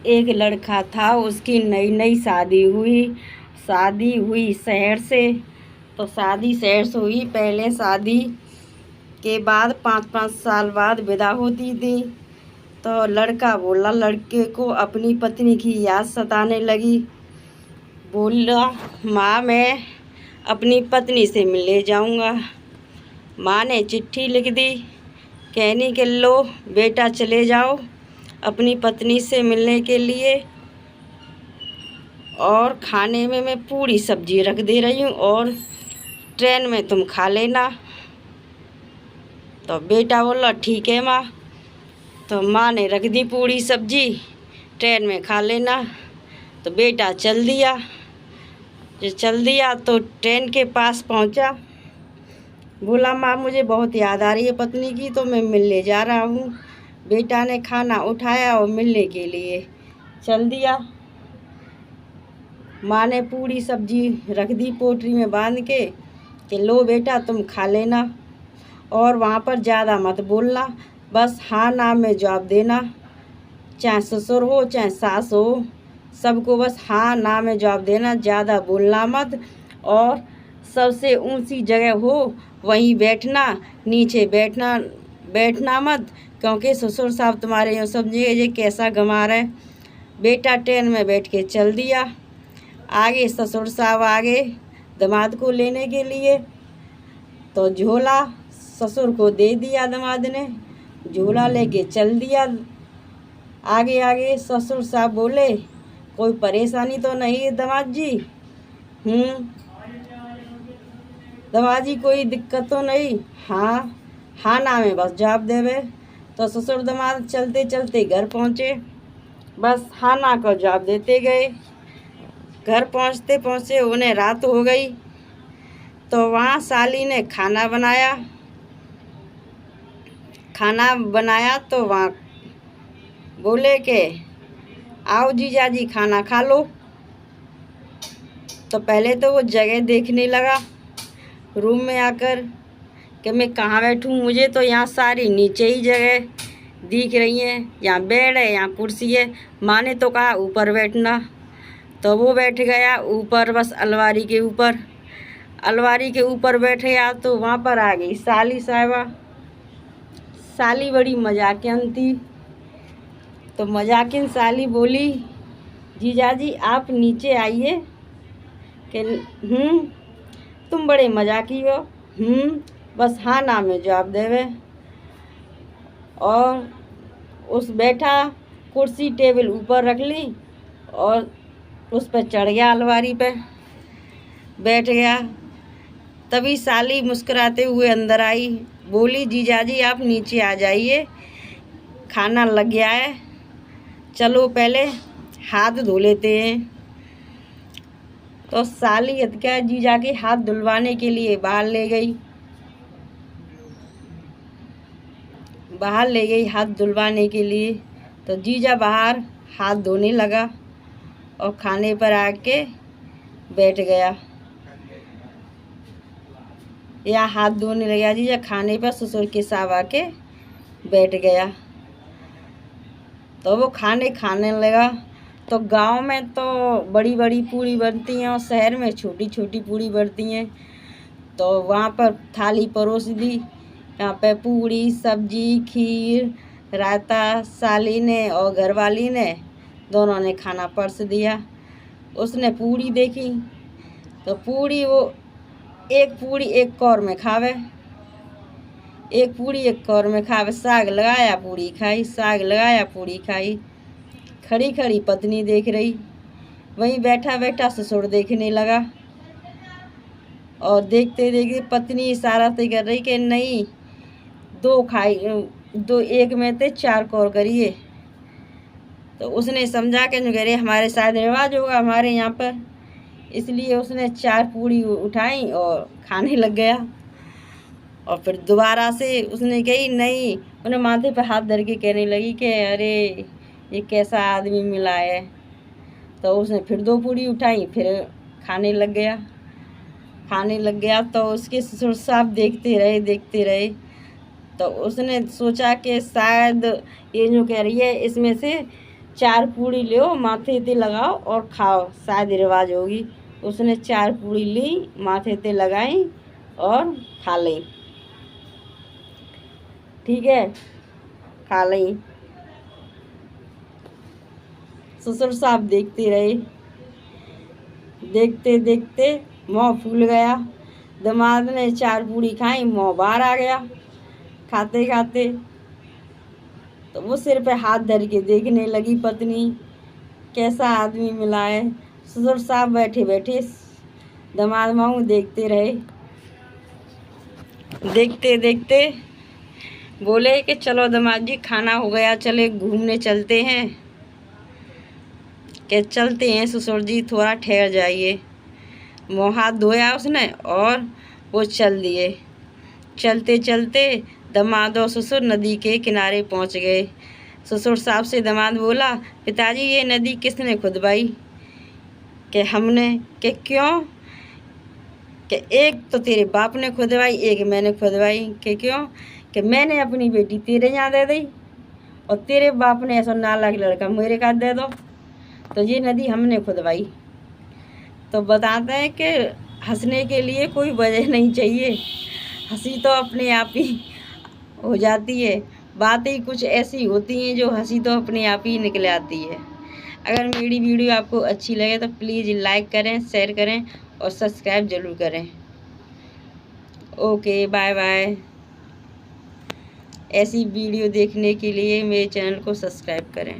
एक लड़का था, उसकी नई नई शादी हुई शहर से। तो शादी शहर से हुई, पहले शादी के बाद 5-5 साल बाद विदा होती थी। तो लड़का बोला, लड़के को अपनी पत्नी की याद सताने लगी। बोला, माँ मैं अपनी पत्नी से मिलने जाऊँगा। माँ ने चिट्ठी लिख दी, कहने के लो बेटा चले जाओ अपनी पत्नी से मिलने के लिए, और खाने में मैं पूरी सब्जी रख दे रही हूँ और ट्रेन में तुम खा लेना। तो बेटा बोला, ठीक है माँ। तो माँ ने रख दी पूरी सब्जी, ट्रेन में खा लेना। तो बेटा चल दिया। जो चल दिया तो ट्रेन के पास पहुँचा। बोला, माँ मुझे बहुत याद आ रही है पत्नी की, तो मैं मिलने जा रहा हूँ। बेटा ने खाना उठाया और मिलने के लिए चल दिया। माँ ने पूरी सब्जी रख दी पोटली में बांध के कि लो बेटा तुम खा लेना, और वहाँ पर ज़्यादा मत बोलना, बस हाँ ना में जवाब देना। चाहे ससुर हो चाहे सास हो, सबको बस हाँ ना में जवाब देना, ज़्यादा बोलना मत। और सबसे ऊंची जगह हो वहीं बैठना, नीचे बैठना मत, क्योंकि ससुर साहब तुम्हारे यूँ समझिए ये कैसा गंवार है। बेटा ट्रेन में बैठ के चल दिया। आगे ससुर साहब आगे दामाद को लेने के लिए। तो झोला ससुर को दे दिया, दामाद ने झोला लेके चल दिया। आगे आगे ससुर साहब बोले, कोई परेशानी तो नहीं है दामाद जी? दामाद जी कोई दिक्कत तो नहीं? हाँ हाँ ना में बस जवाब देवे। तो ससुर दामाद चलते चलते घर पहुँचे, बस हाँ ना का जवाब देते गए। घर पहुँचते पहुँचते उन्हें रात हो गई। तो वहाँ साली ने खाना बनाया तो वहाँ बोले कि आओ जीजा जी खाना खा लो। तो पहले तो वो जगह देखने लगा रूम में आकर कि मैं कहाँ बैठूँ, मुझे तो यहाँ सारी नीचे ही जगह दिख रही हैं, यहाँ बेड है यहाँ कुर्सी है। माँ ने तो कहा ऊपर बैठना, तो वो बैठ गया ऊपर, बस अलमारी के ऊपर बैठ गया। तो वहाँ पर आ गई साली साहिबा। साली बड़ी मजाकिन थी। तो मजाकिन साली बोली, जीजा जी आप नीचे आइए कि तुम बड़े मजाकी हो, बस हाँ ना में जवाब देवे। और उस बैठा कुर्सी टेबल ऊपर रख ली और उस पर चढ़ गया, अलमारी पे बैठ गया। तभी साली मुस्कुराते हुए अंदर आई, बोली जीजाजी आप नीचे आ जाइए, खाना लग गया है, चलो पहले हाथ धो लेते हैं। तो साली क्या जीजा के हाथ धुलवाने के लिए बाहर ले गई हाथ धुलवाने के लिए। तो जीजा बाहर हाथ धोने लगा और खाने पर आके बैठ गया, या हाथ धोने लगा जीजा खाने पर ससुर के साथ आके बैठ गया। तो वो खाने लगा। तो गांव में तो बड़ी बड़ी पूड़ी बनती हैं और शहर में छोटी छोटी पूड़ी बनती हैं। तो वहाँ पर थाली परोस दी, यहाँ पे पूड़ी सब्जी खीर रायता साली ने और घरवाली ने दोनों ने खाना परस दिया। उसने पूड़ी देखी तो पूड़ी वो एक पूड़ी एक कौर में खावे, साग लगाया पूड़ी खाई, खड़ी खड़ी पत्नी देख रही, वहीं बैठा बैठा ससुर देखने लगा। और देखते देखते पत्नी इशारा से कर रही कि नहीं दो एक में ते 4 कौर करिए। तो उसने समझा कि अरे हमारे शायद रिवाज होगा हमारे यहाँ पर, इसलिए उसने 4 पूड़ी उठाई और खाने लग गया। और फिर दोबारा से उसने कही नहीं, उन्हें माथे पर हाथ धर के कहने लगी कि अरे ये कैसा आदमी मिला है। तो उसने फिर 2 पूड़ी उठाई, फिर खाने लग गया। तो उसके ससुर साहब देखते रहे। तो उसने सोचा कि शायद ये जो कह रही है इसमें से 4 पूड़ी लो, माथे ते लगाओ और खाओ, शायद रिवाज होगी। उसने 4 पूड़ी ली, माथे ते लगाई और खा ली। ठीक है, खा ली। ससुर साहब देखते रहे, देखते देखते मुँह फूल गया। दामाद ने 4 पूड़ी खाई, मुँह बाहर आ गया खाते खाते। तो वो सिर पे हाथ धर के देखने लगी पत्नी, कैसा आदमी मिला है। ससुर साहब बैठे बैठे दामाद माऊ देखते रहे। देखते देखते बोले कि चलो दामाद जी, खाना हो गया, चले घूमने चलते हैं। कि चलते हैं ससुर जी, थोड़ा ठहर जाइए। मुँह हाथ धोया उसने और वो चल दिए। चलते चलते दामाद और ससुर नदी के किनारे पहुंच गए। ससुर साहब से दामाद बोला, पिताजी ये नदी किसने खुदवाई? कि हमने। कि क्यों? कि एक तो तेरे बाप ने खुदवाई, एक मैंने खुदवाई। कि क्यों? कि मैंने अपनी बेटी तेरे यहाँ दे दी और तेरे बाप ने ऐसा नालायक लड़का मेरे का दे दो, तो ये नदी हमने खुदवाई। तो बताते हैं कि हंसने के लिए कोई वजह नहीं चाहिए, हंसी तो अपने आप ही हो जाती है। बातें कुछ ऐसी होती हैं जो हंसी तो अपने आप ही निकल आती है। अगर मेरी वीडियो आपको अच्छी लगे तो प्लीज़ लाइक करें, शेयर करें और सब्सक्राइब ज़रूर करें। Okay, bye bye. ऐसी वीडियो देखने के लिए मेरे चैनल को सब्सक्राइब करें।